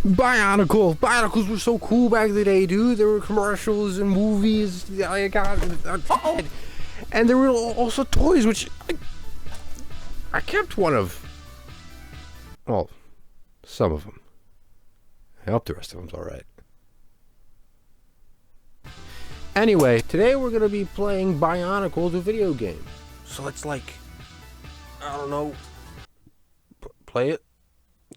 Bionicle. Bionicles were so cool back in the day, dude. There were commercials and movies. I got, and there were also toys, which I kept one of. Well, some of them. I hope the rest of them's all right. Anyway, today we're gonna be playing Bionicle, the video game. So let's I don't know, play it.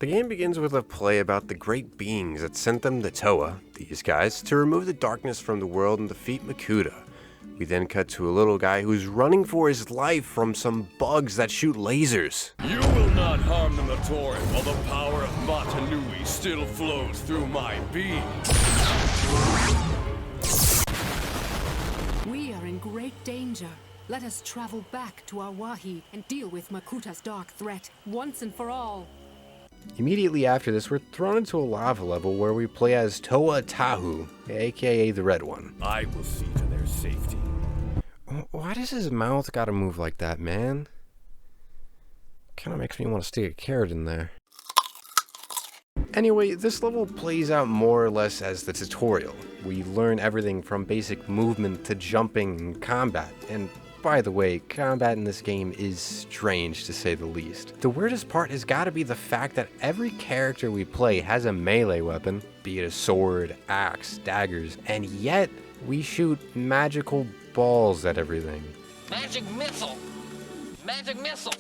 The game begins with a play about the great beings that sent them to Toa, these guys, to remove the darkness from the world and defeat Makuta. We then cut to a little guy who's running for his life from some bugs that shoot lasers. You will not harm the Matori while the power of Matanui still flows through my being. We are in great danger. Let us travel back to our Wahi and deal with Makuta's dark threat once and for all. Immediately after this, we're thrown into a lava level where we play as Toa Tahu, aka the red one. I will see to their safety. Why does his mouth gotta move like that, man? Kinda makes me want to stick a carrot in there. Anyway, this level plays out more or less as the tutorial. We learn everything from basic movement to jumping and combat, and by the way, combat in this game is strange to say the least. The weirdest part has gotta be the fact that every character we play has a melee weapon, be it a sword, axe, daggers, and yet we shoot magical balls at everything. Magic missile! Magic missile!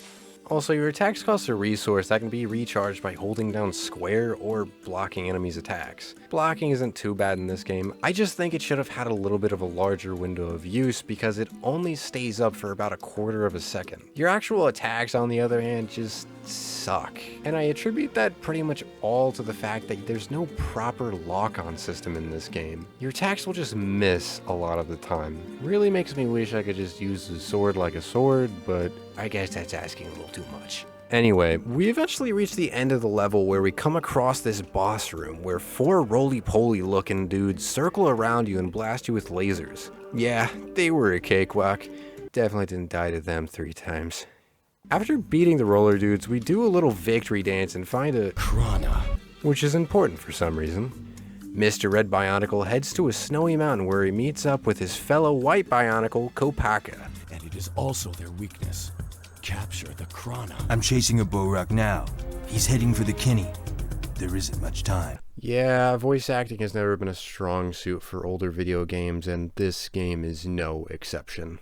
Also, your attacks cost a resource that can be recharged by holding down square or blocking enemies' attacks. Blocking isn't too bad in this game. I just think it should have had a little bit of a larger window of use because it only stays up for about a quarter of a second. Your actual attacks, on the other hand, just suck. And I attribute that pretty much all to the fact that there's no proper lock-on system in this game. Your attacks will just miss a lot of the time. Really makes me wish I could just use the sword like a sword, but I guess that's asking a little too much. Anyway, we eventually reach the end of the level where we come across this boss room where 4 roly-poly looking dudes circle around you and blast you with lasers. Yeah, they were a cakewalk. Definitely didn't die to them 3 times. After beating the roller dudes, we do a little victory dance and find a Krana, which is important for some reason. Mr. Red Bionicle heads to a snowy mountain where he meets up with his fellow white Bionicle, Kopaka. And it is also their weakness. Capture the Krana. I'm chasing a Borak now. He's heading for the Kinney. There isn't much time. Yeah, voice acting has never been a strong suit for older video games, and this game is no exception.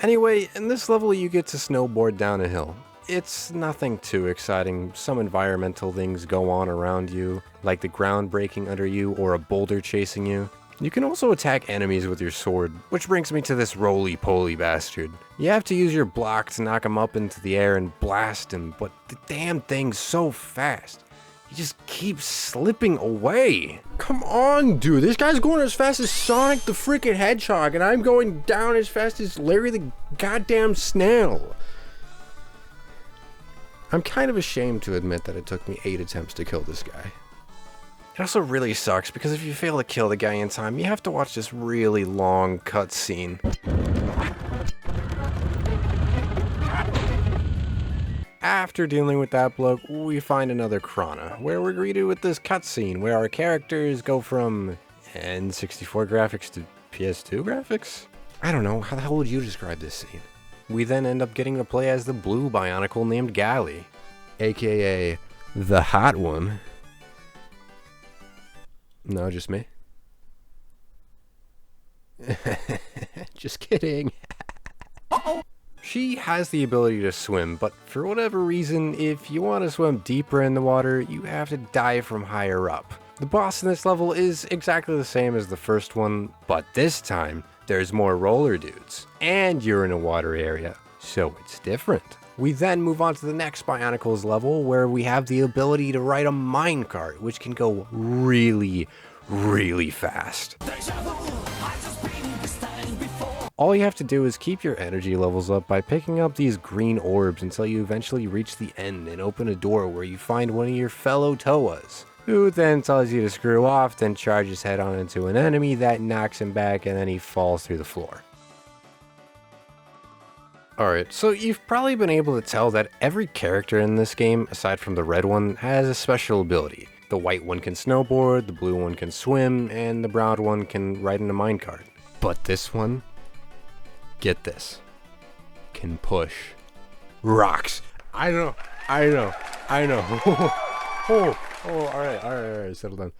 Anyway, in this level you get to snowboard down a hill. It's nothing too exciting. Some environmental things go on around you, like the ground breaking under you or a boulder chasing you. You can also attack enemies with your sword, which brings me to this roly-poly bastard. You have to use your block to knock him up into the air and blast him, but the damn thing's so fast. He just keeps slipping away. Come on, dude. This guy's going as fast as Sonic the freaking Hedgehog, and I'm going down as fast as Larry the goddamn Snail. I'm kind of ashamed to admit that it took me 8 attempts to kill this guy. It also really sucks because if you fail to kill the guy in time, you have to watch this really long cutscene. After dealing with that bloke, we find another Krana, where we're greeted with this cutscene where our characters go from N64 graphics to PS2 graphics? I don't know, how the hell would you describe this scene? We then end up getting to play as the blue Bionicle named Gally, aka the hot one. No, just me. Just kidding. She has the ability to swim, but for whatever reason, if you want to swim deeper in the water, you have to dive from higher up. The boss in this level is exactly the same as the first one, but this time, there's more roller dudes, and you're in a water area, so it's different. We then move on to the next Bionicles level, where we have the ability to ride a minecart, which can go really, really fast. All you have to do is keep your energy levels up by picking up these green orbs until you eventually reach the end and open a door where you find one of your fellow Toas, who then tells you to screw off, then charges head on into an enemy that knocks him back, and then he falls through the floor. Alright, so you've probably been able to tell that every character in this game, aside from the red one, has a special ability. The white one can snowboard, the blue one can swim, and the brown one can ride in a minecart. But this one, get this, can push rocks. I know. All right, settle down.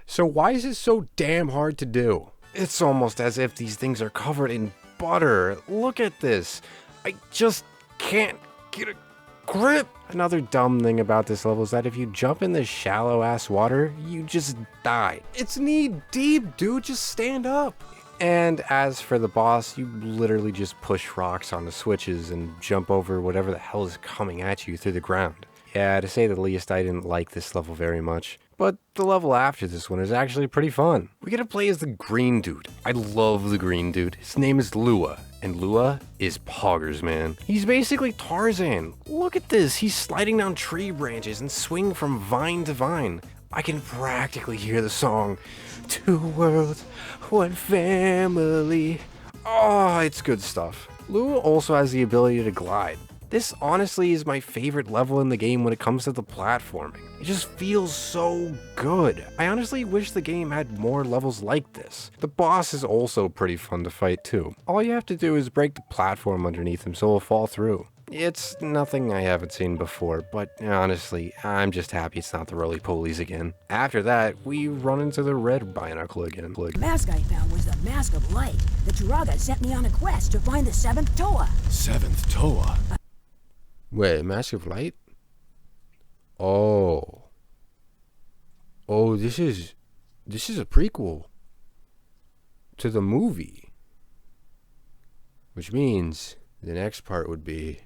So why is it so damn hard to do? It's almost as if these things are covered in butter. Look at this. I just can't get a grip. Another dumb thing about this level is that if you jump in this shallow ass water, you just die. It's knee deep, dude. Just stand up. And as for the boss, you literally just push rocks on the switches and jump over whatever the hell is coming at you through the ground. Yeah, to say the least, I didn't like this level very much. But the level after this one is actually pretty fun. We get to play as the green dude. I love the green dude. His name is Lua, and Lua is poggers, man. He's basically Tarzan. Look at this. He's sliding down tree branches and swinging from vine to vine. I can practically hear the song, "Two worlds, one family." Oh, it's good stuff. Lua also has the ability to glide. This honestly is my favorite level in the game when it comes to the platforming. It just feels so good. I honestly wish the game had more levels like this. The boss is also pretty fun to fight too. All you have to do is break the platform underneath him so he'll fall through. It's nothing I haven't seen before, but honestly, I'm just happy it's not the roly-polies again. After that, we run into the red Bionicle again. The mask I found was the Mask of Light. The Turaga sent me on a quest to find the 7th Toa. 7th Toa? Wait, Mask of Light? Oh, this is a prequel to the movie. Which means the next part would be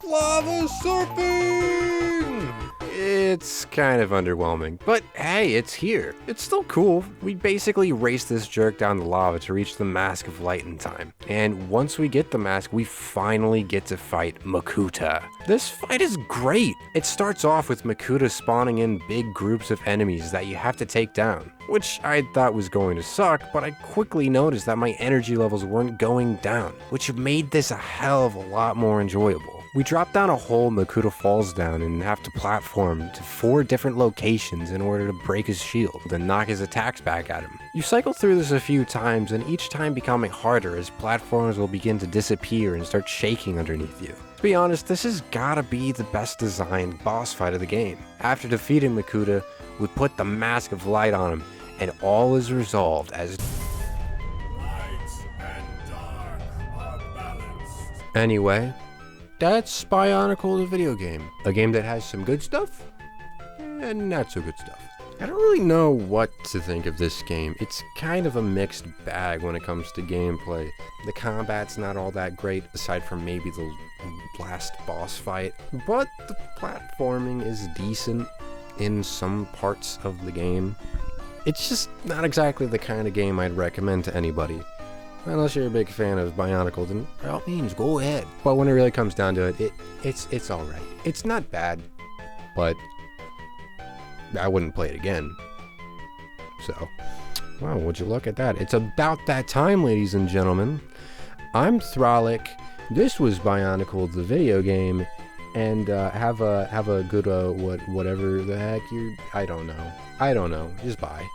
lava surfing! It's kind of underwhelming, but hey, it's here. It's still cool. We basically race this jerk down the lava to reach the Mask of Light in time. And once we get the mask, we finally get to fight Makuta. This fight is great. It starts off with Makuta spawning in big groups of enemies that you have to take down, which I thought was going to suck, but I quickly noticed that my energy levels weren't going down, which made this a hell of a lot more enjoyable. We drop down a hole Makuta falls down and have to platform to 4 different locations in order to break his shield, then knock his attacks back at him. You cycle through this a few times, and each time becoming harder as platforms will begin to disappear and start shaking underneath you. To be honest, this has gotta be the best designed boss fight of the game. After defeating Makuta, we put the Mask of Light on him, and all is resolved as Light and dark are balanced. Anyway, that's Bionicle the video game. A game that has some good stuff and not so good stuff. I don't really know what to think of this game. It's kind of a mixed bag when it comes to gameplay. The combat's not all that great, aside from maybe the last boss fight, but the platforming is decent in some parts of the game. It's just not exactly the kind of game I'd recommend to anybody. Unless you're a big fan of Bionicle, then by all means, go ahead. But when it really comes down to it, it's alright. It's not bad, but I wouldn't play it again. So, wow, would you look at that? It's about that time, ladies and gentlemen. I'm Thrallic. This was Bionicle, the video game. And have a good whatever the heck I don't know. Just bye.